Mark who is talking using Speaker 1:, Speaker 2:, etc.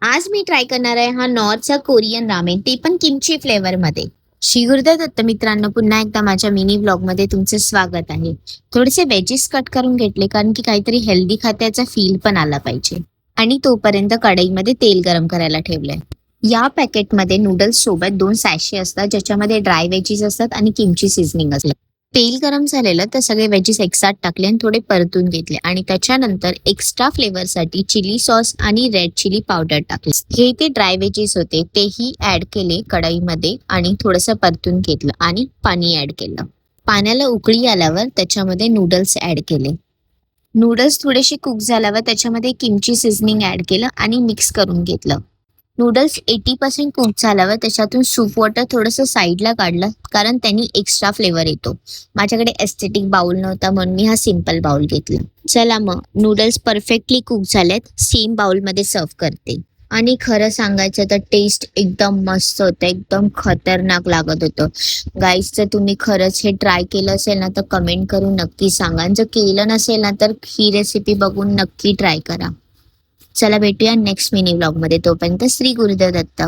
Speaker 1: आज मी ट्राय करणार आहे हा नॉर्थचा कोरियन रामेन, ते पण किमची फ्लेवर मध्ये. श्री गुरुदेव दत्त मित्रांनो, पुन्हा एकदा माझ्या मिनी ब्लॉग मध्ये तुमचे स्वागत आहे. थोडेसे वेजेस कट करून घेतले कारण की काहीतरी हेल्दी खात्याचा फील पण आला पाहिजे. आणि तोपर्यंत कढईमध्ये तेल गरम करायला ठेवलंय. या पॅकेटमध्ये नूडल्स सोबत 2 सॅशे असतात, ज्याच्यामध्ये ड्राय वेजीज असतात आणि किमची सीझनिंग असते. तेल गरम झालेलं तर सगळे वेजीस एकसाथ टाकले आणि थोडे परतून घेतले आणि त्याच्यानंतर एक्स्ट्रा फ्लेवरसाठी चिली सॉस आणि रेड चिली पावडर टाकले. हे ते ड्राय वेजीस होते तेही ऍड केले कढईमध्ये आणि थोडंसं परतून घेतलं आणि पाणी ऍड केलं. पाण्याला उकळी आल्यावर त्याच्यामध्ये नूडल्स ऍड केले. नूडल्स थोडेसे कुक झाल्यावर त्याच्यामध्ये किमची सीझनिंग ऍड केलं आणि मिक्स करून घेतलं. नूडल्स 80% कुक झाल्यावर त्याच्यातून सूप वॉटर थोडंसं साईडला काढलं कारण त्यांनी एक्स्ट्रा फ्लेवर येतो. माझ्याकडे एस्थेटिक बाउल नव्हता म्हणून मी हा सिंपल बाउल घेतला. चला मग नूडल्स परफेक्टली कुक झालेत, सेम बाउलमध्ये सर्व करते. आणि खरं सांगायचं तर टेस्ट एकदम मस्त होतं, एकदम खतरनाक लागत होतं. गाईज, जर तुम्ही खरंच हे ट्राय केलं असेल ना तर कमेंट करून नक्की सांगा. जर केलं नसेल ना तर ही रेसिपी बघून नक्की ट्राय करा. चला भेटूया नेक्स्ट मिनी व्लॉग मध्ये. तोपर्यंत श्री गुरुदेव दत्त.